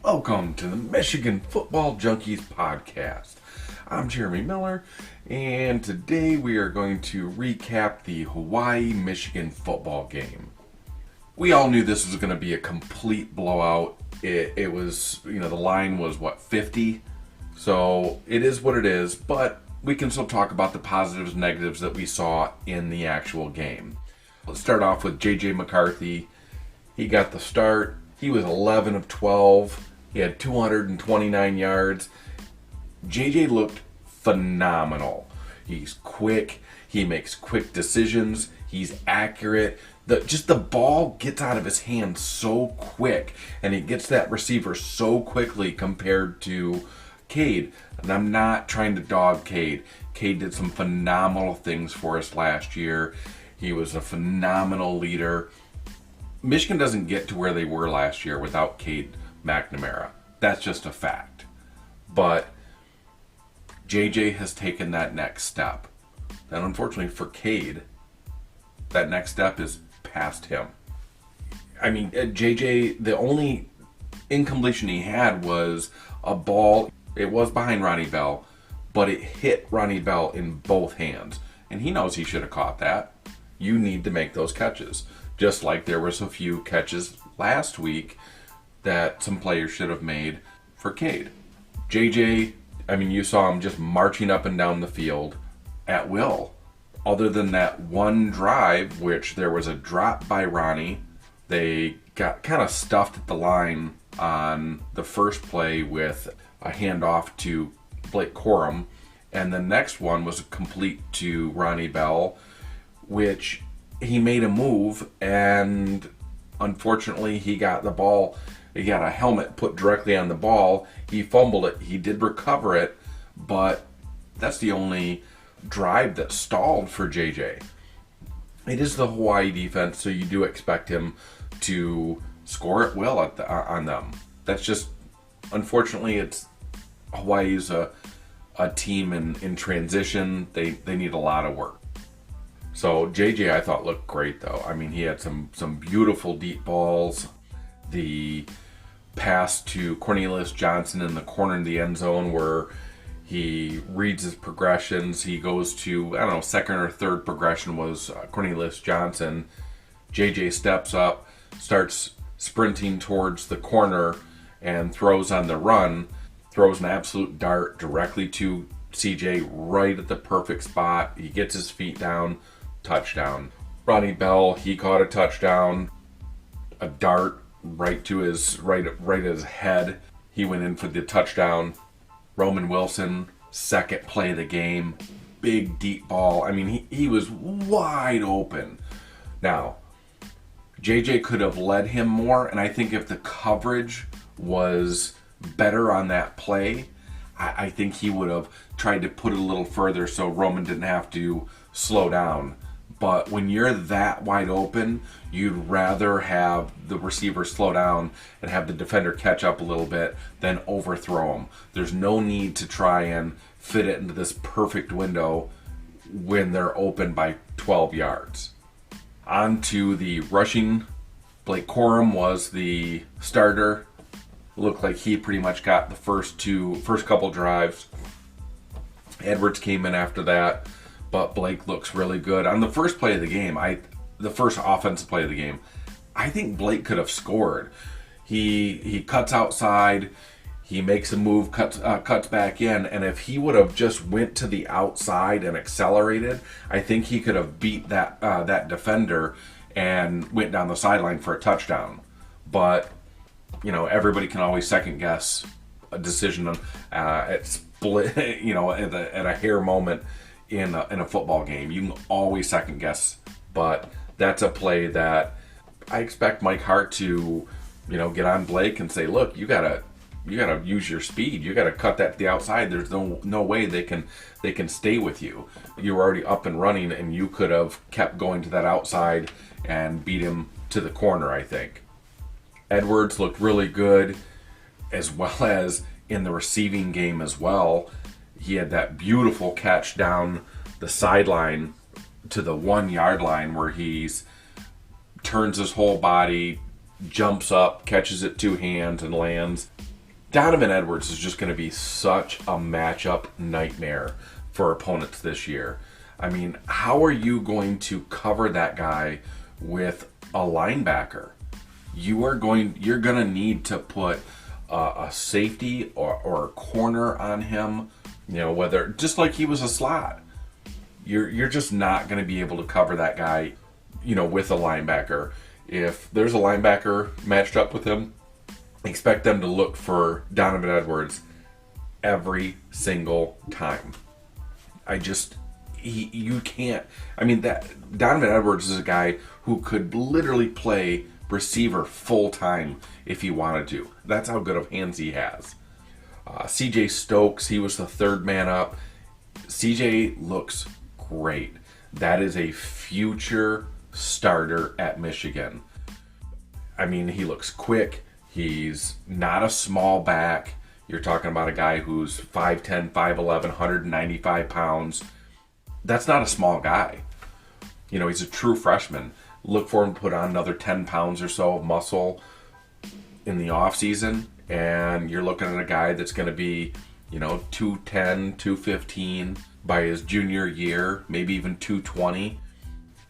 Welcome to the Michigan Football Junkies podcast. I'm Jeremy Miller, and today we are going to recap the Hawaii-Michigan football game. We all knew this was going to be a complete blowout. It was, the line was, 50? So it is what it is, but we can still talk about the positives and negatives that we saw in the actual game. Let's start off with McCarthy. He got the start. He was 11 of 12. He had 229 yards. JJ looked phenomenal. He's quick. He makes quick decisions. He's accurate. The ball gets out of his hands so quick, and he gets that receiver so quickly compared to Cade. And I'm not trying to dog Cade. Cade did some phenomenal things for us last year. He was a phenomenal leader. Michigan doesn't get to where they were last year without Cade McNamara. That's just a fact. But JJ has taken that next step. And unfortunately for Cade, that next step is past him. JJ, the only incompletion he had was a ball. It was behind Ronnie Bell, but it hit Ronnie Bell in both hands. And he knows he should have caught that. You need to make those catches. Just like there was a few catches last week that some players should have made for Cade. JJ, you saw him just marching up and down the field at will. Other than that one drive, which there was a drop by Ronnie. They got kind of stuffed at the line on the first play with a handoff to Blake Corum. And the next one was complete to Ronnie Bell, which he made a move, and unfortunately he got the ball. He got a helmet put directly on the ball. He fumbled it. He did recover it, but that's the only drive that stalled for JJ. It is the Hawaii defense, so you do expect him to score at will on them. That's just, unfortunately, it's Hawaii's a team in transition. They need a lot of work. So JJ, I thought, looked great, though. He had some beautiful deep balls. The pass to Cornelius Johnson in the corner of the end zone where he reads his progressions. He goes to, second or third progression was Cornelius Johnson. JJ steps up, starts sprinting towards the corner, and throws on the run. Throws an absolute dart directly to CJ right at the perfect spot. He gets his feet down. Touchdown. Ronnie Bell, he caught a touchdown. A dart right to his right at his head. He went in for the touchdown. Roman Wilson, second play of the game. Big deep ball. He was wide open. Now, JJ could have led him more, and I think if the coverage was better on that play, I think he would have tried to put it a little further so Roman didn't have to slow down. But when you're that wide open, you'd rather have the receiver slow down and have the defender catch up a little bit than overthrow him. There's no need to try and fit it into this perfect window when they're open by 12 yards. On to the rushing. Blake Corum was the starter. Looked like he pretty much got the first couple drives. Edwards came in after that. But Blake looks really good. On the first play of the game, the first offensive play of the game, I think Blake could have scored. He cuts outside, he makes a move, cuts back in, and if he would have just went to the outside and accelerated, I think he could have beat that defender and went down the sideline for a touchdown. But everybody can always second guess a decision at split, at a hair moment. In a football game, you can always second guess, but that's a play that I expect Mike Hart to, get on Blake and say, look, you gotta use your speed. You gotta cut that to the outside. There's no way they can stay with you. You were already up and running, and you could have kept going to that outside and beat him to the corner. I think Edwards looked really good, as well as in the receiving game as well. He had that beautiful catch down the sideline to the 1 yard line where he's turns his whole body, jumps up, catches it two hands, and lands. Donovan Edwards is just going to be such a matchup nightmare for opponents this year. I mean, how are you going to cover that guy with a linebacker? You're going to need to put a safety or a corner on him, whether just like he was a slot. You're just not going to be able to cover that guy, with a linebacker. If there's a linebacker matched up with him, expect them to look for Donovan Edwards every single time. You can't. I mean, that Donovan Edwards is a guy who could literally play receiver full time if he wanted to. That's how good of hands he has. CJ Stokes, he was the third man up. CJ looks great. That is a future starter at Michigan. I mean, he looks quick. He's not a small back. You're talking about a guy who's 5'10", 5'11", 195 pounds. That's not a small guy. He's a true freshman. Look for him to put on another 10 pounds or so of muscle in the offseason, and you're looking at a guy that's going to be, 210, 215 by his junior year, maybe even 220.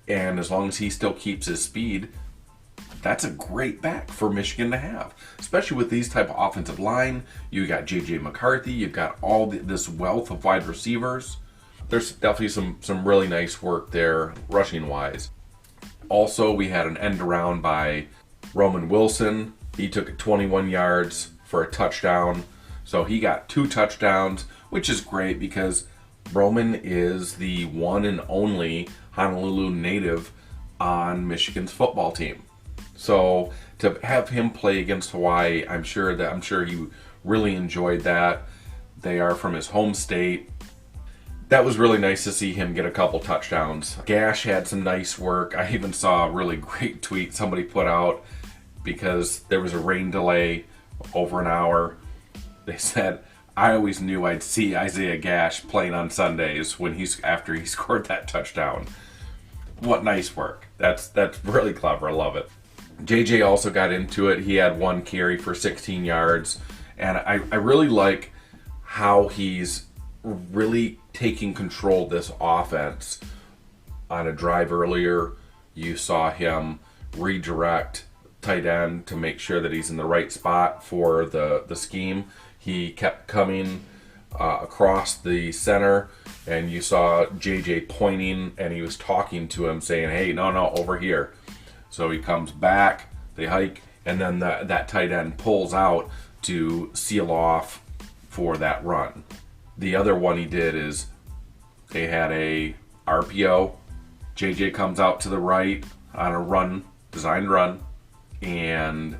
And as long as he still keeps his speed, that's a great back for Michigan to have, especially with these type of offensive line. You got McCarthy. You've got all this wealth of wide receivers. There's definitely some really nice work there, rushing wise. Also, we had an end around by Roman Wilson. He took it 21 yards for a touchdown. So he got 2 touchdowns, which is great because Roman is the one and only Honolulu native on Michigan's football team. So to have him play against Hawaii, I'm sure he really enjoyed that. They are from his home state. That was really nice to see him get a couple touchdowns. Gash had some nice work. I even saw a really great tweet somebody put out because there was a rain delay over an hour. They said, I always knew I'd see Isaiah Gash playing on Sundays after he scored that touchdown. What nice work. That's really clever. I love it. JJ also got into it. He had 1 carry for 16 yards. And I really like how he's really taking control of this offense. On a drive earlier, you saw him redirect tight end to make sure that he's in the right spot for the scheme. He kept coming across the center, and you saw JJ pointing, and he was talking to him saying, hey, no, over here. So he comes back, they hike, and then that tight end pulls out to seal off for that run. The other one he did is they had a RPO. JJ comes out to the right on a run, designed run, and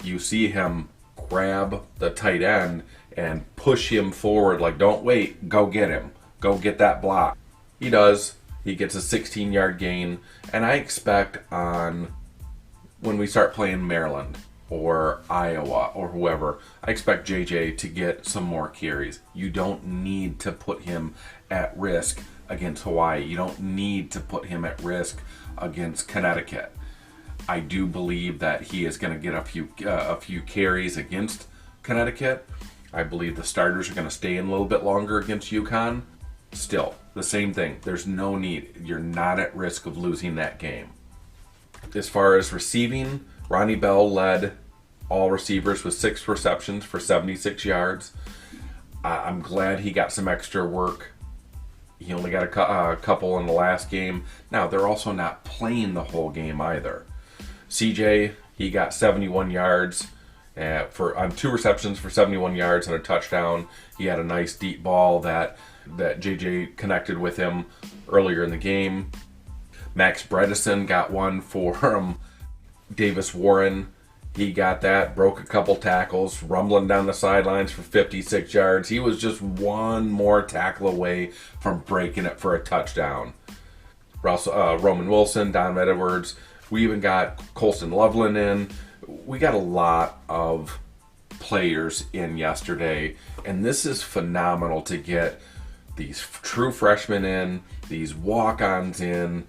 you see him grab the tight end and push him forward like, don't wait, go get him. Go get that block. He does. He gets a 16-yard gain, and I expect when we start playing Maryland or Iowa or whoever, I expect JJ to get some more carries. You don't need to put him at risk against Hawaii. You don't need to put him at risk against Connecticut. I do believe that he is going to get a few carries against Connecticut. I believe the starters are going to stay in a little bit longer against UConn. Still, the same thing. There's no need. You're not at risk of losing that game. As far as receiving, Ronnie Bell led all receivers with 6 receptions for 76 yards. I'm glad he got some extra work. He only got a couple in the last game. Now, they're also not playing the whole game either. CJ, he got 71 yards on 2 receptions for 71 yards and a touchdown. He had a nice deep ball that JJ connected with him earlier in the game. Max Bredesen got one for Davis Warren. He got that, broke a couple tackles, rumbling down the sidelines for 56 yards. He was just one more tackle away from breaking it for a touchdown. Roman Wilson, Donovan Edwards. We even got Colston Loveland in. We got a lot of players in yesterday, and this is phenomenal to get these true freshmen in, these walk-ons in.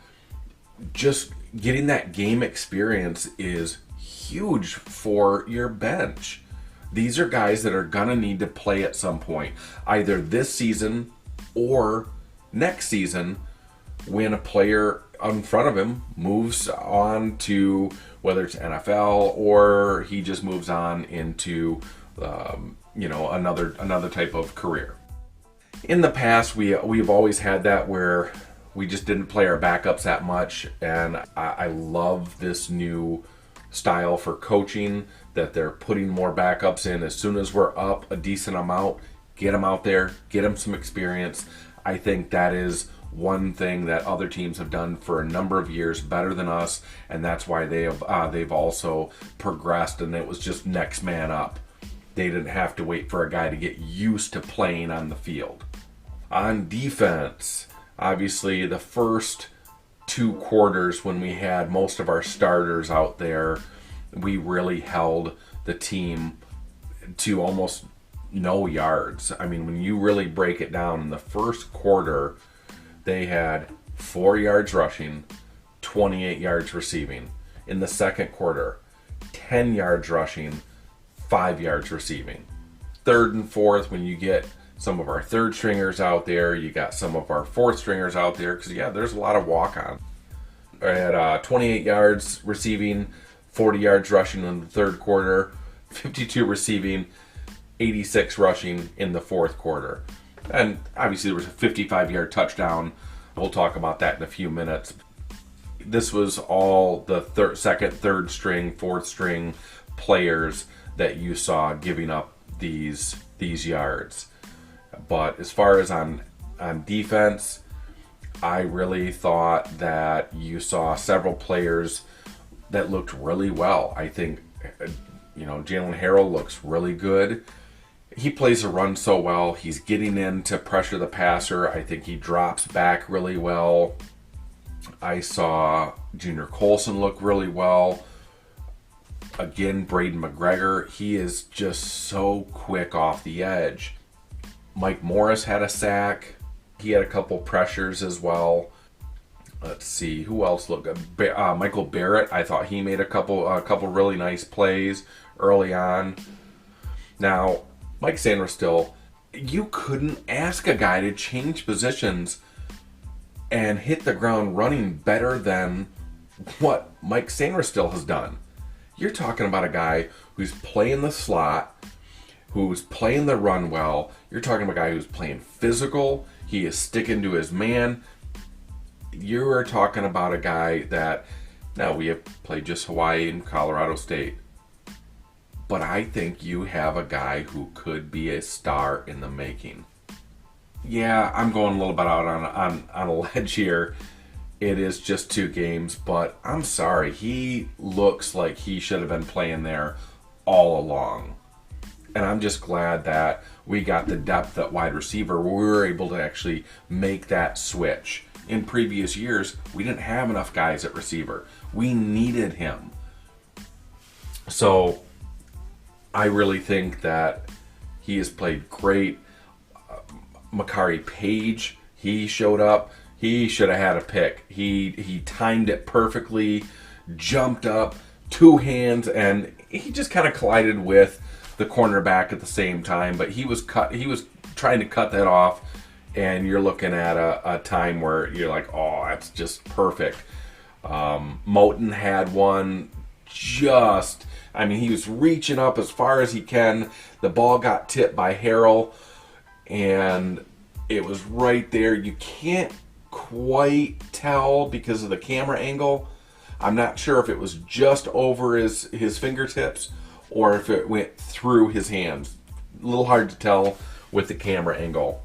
Just getting that game experience is huge for your bench. These are guys that are going to need to play at some point, either this season or next season, when a player in front of him moves on to whether it's NFL or he just moves on into another type of career. In the past, we've always had that where we just didn't play our backups that much, and I love this new style for coaching that they're putting more backups in as soon as we're up a decent amount. Get them out there, get them some experience. I think that is one thing that other teams have done for a number of years better than us, and that's why they've also progressed, and it was just next man up. They didn't have to wait for a guy to get used to playing on the field. On defense, obviously the first 2 quarters when we had most of our starters out there, we really held the team to almost no yards. I mean, when you really break it down, in the first quarter, they had 4 yards rushing, 28 yards receiving. In the second quarter, 10 yards rushing, 5 yards receiving. Third and fourth, when you get some of our third stringers out there, you got some of our fourth stringers out there, because there's a lot of walk-on. I had 28 yards receiving, 40 yards rushing in the third quarter, 52 receiving, 86 rushing in the fourth quarter. And obviously there was a 55-yard touchdown. We'll talk about that in a few minutes. This was all the second, third string, fourth string players that you saw giving up these yards. But as far as on defense, I really thought that you saw several players that looked really well. I think, Jalen Harrell looks really good. He plays the run so well. He's getting in to pressure the passer. I think he drops back really well. I saw Junior Colson look really well. Again, Braden McGregor, he is just so quick off the edge. Mike Morris had a sack. He had a couple pressures as well. Let's see, who else looked good? Michael Barrett, I thought he made a couple really nice plays early on. Now, Mike Sainristil, you couldn't ask a guy to change positions and hit the ground running better than what Mike Sainristil has done. You're talking about a guy who's playing the slot, who's playing the run well. You're talking about a guy who's playing physical. He is sticking to his man. You are talking about a guy that, now we have played just Hawaii and Colorado State, but I think you have a guy who could be a star in the making. Yeah, I'm going a little bit out on a ledge here. It is just 2 games, but I'm sorry. He looks like he should have been playing there all along. And I'm just glad that we got the depth at wide receiver. We were able to actually make that switch. In previous years, we didn't have enough guys at receiver. We needed him. So I really think that he has played great. Makari Page, he showed up. He should have had a pick. He timed it perfectly, jumped up, 2 hands, and he just kind of collided with the cornerback at the same time. But he was trying to cut that off, and you're looking at a time where you're like, oh, that's just perfect. Moten had one he was reaching up as far as he can. The ball got tipped by Harrell, and it was right there. You can't quite tell because of the camera angle. I'm not sure if it was just over his fingertips or if it went through his hands. A little hard to tell with the camera angle.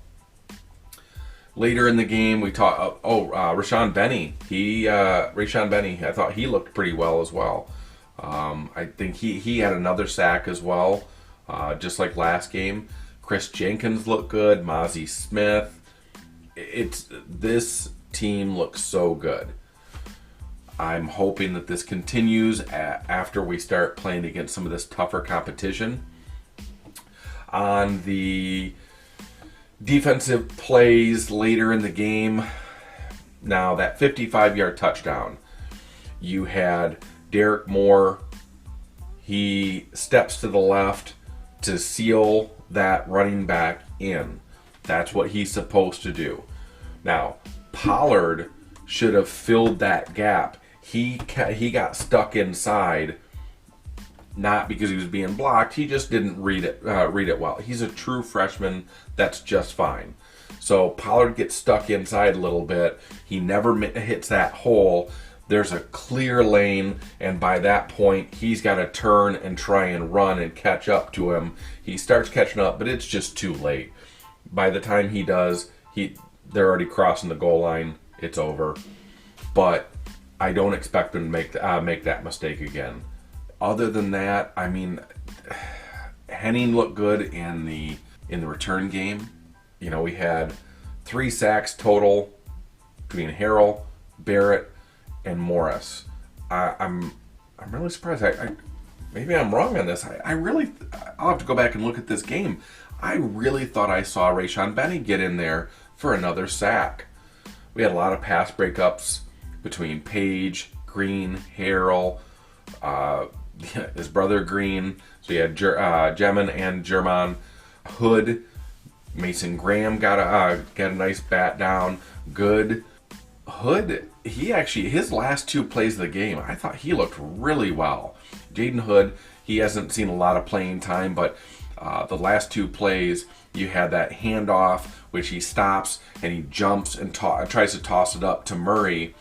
Later in the game, we talked. Rashawn Benny. Rashawn Benny. I thought he looked pretty well as well. I think he had another sack as well, just like last game. Chris Jenkins looked good. Mozzie Smith. This team looks so good. I'm hoping that this continues after we start playing against some of this tougher competition. On the defensive plays later in the game, now that 55-yard touchdown, you had Derek Moore. He steps to the left to seal that running back in. That's what he's supposed to do. Now, Pollard should have filled that gap. He got stuck inside, not because he was being blocked. He just didn't read it well. He's a true freshman. That's just fine. So Pollard gets stuck inside a little bit. He never hits that hole. There's a clear lane, and by that point, he's got to turn and try and run and catch up to him. He starts catching up, but it's just too late. By the time he does, they're already crossing the goal line. It's over. But I don't expect him to make that mistake again. Other than that, I mean, Henning looked good in the return game. You know, we had 3 sacks total between Harrell, Barrett, and Morris. I'm really surprised. Maybe I'm wrong on this. I'll have to go back and look at this game. I really thought I saw Rayshon Benny get in there for another sack. We had a lot of pass breakups between Page, Green, Harrell, his brother Green. So you had Jemin and German. Hood, Mason Graham got a nice bat down. Good. Hood, his last 2 plays of the game, I thought he looked really well. Jaden Hood, he hasn't seen a lot of playing time, but the last 2 plays, you had that handoff, which he stops and he jumps and tries to toss it up to Murray.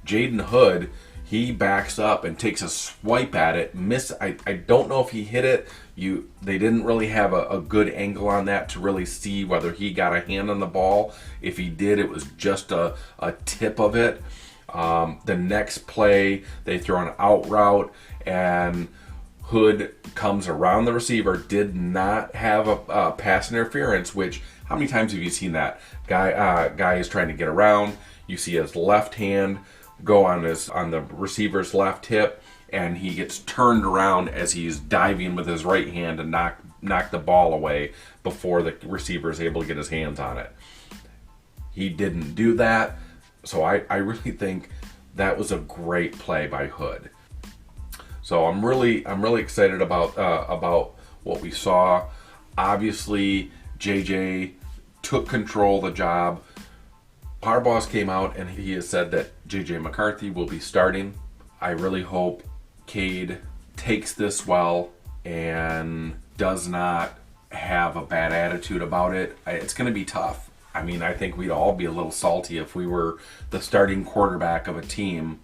Jaden Hood, he backs up and takes a swipe at it. I don't know if he hit it. They didn't really have a good angle on that to really see whether he got a hand on the ball. If he did, it was just a tip of it. The next play, they throw an out route, and Hood comes around the receiver, did not have a pass interference, which, how many times have you seen that? Guy is trying to get around. You see his left hand go on the receiver's left hip, and he gets turned around as he's diving with his right hand to knock the ball away before the receiver is able to get his hands on it. He didn't do that, so I really think that was a great play by Hood. So I'm really excited about what we saw. Obviously, JJ took control of the job. Harbaugh's came out and he has said that JJ McCarthy will be starting. I really hope Cade takes this well and does not have a bad attitude about it. It's going to be tough. I mean, I think we'd all be a little salty if we were the starting quarterback of a team,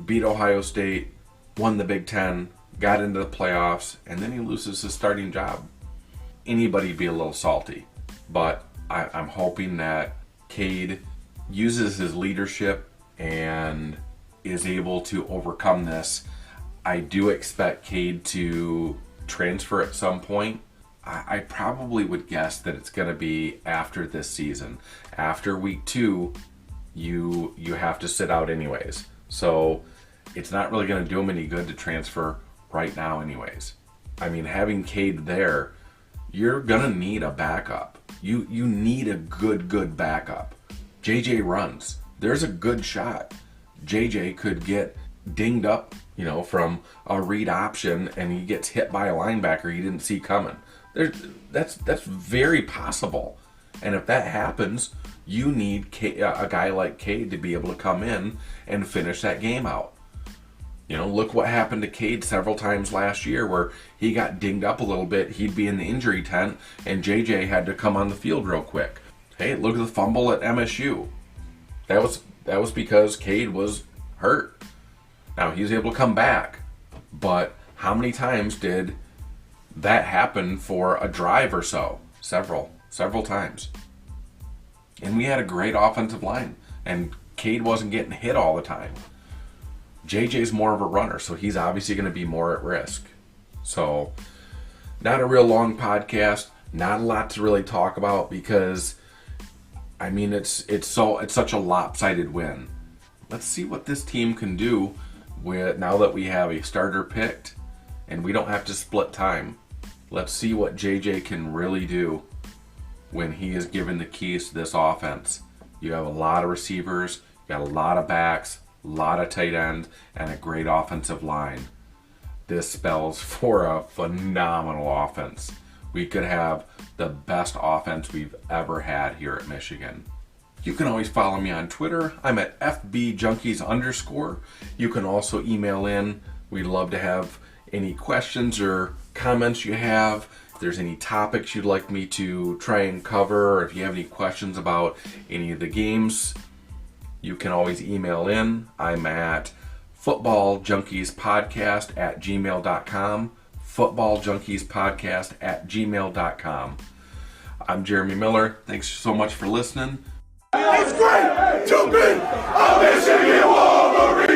beat Ohio State, won the Big Ten, got into the playoffs, and then he loses his starting job. Anybody'd be a little salty. But I'm hoping that Cade uses his leadership and is able to overcome this. I do expect Cade to transfer at some point. I probably would guess that it's going to be after this season. After week 2, you have to sit out anyways. So it's not really going to do him any good to transfer right now anyways. I mean, having Cade there, you're going to need a backup. You need a good backup. JJ runs. There's a good shot JJ could get dinged up, from a read option, and he gets hit by a linebacker he didn't see coming. That's very possible. And if that happens, you need a guy like Cade to be able to come in and finish that game out. Look what happened to Cade several times last year where he got dinged up a little bit. He'd be in the injury tent, and JJ had to come on the field real quick. Hey, look at the fumble at MSU. That was because Cade was hurt. Now, he was able to come back, but how many times did that happen for a drive or so? Several times. And we had a great offensive line, and Cade wasn't getting hit all the time. JJ's more of a runner, so he's obviously going to be more at risk. So, not a real long podcast, not a lot to really talk about because, I mean, it's such a lopsided win. Let's see what this team can do now that we have a starter picked and we don't have to split time. Let's see what JJ can really do when he is given the keys to this offense. You have a lot of receivers, you got a lot of backs, a lot of tight ends, and a great offensive line. This spells for a phenomenal offense. we could have the best offense we've ever had here at Michigan. You can always follow me on Twitter. I'm at FBJunkies_. You can also email in. We'd love to have any questions or comments you have. If there's any topics you'd like me to try and cover, or if you have any questions about any of the games, you can always email in. I'm at footballjunkie.podcast@gmail.com. footballjunkie.podcast@gmail.com. I'm Jeremy Miller. Thanks so much for listening. It's great to be a Michigan Wolverine!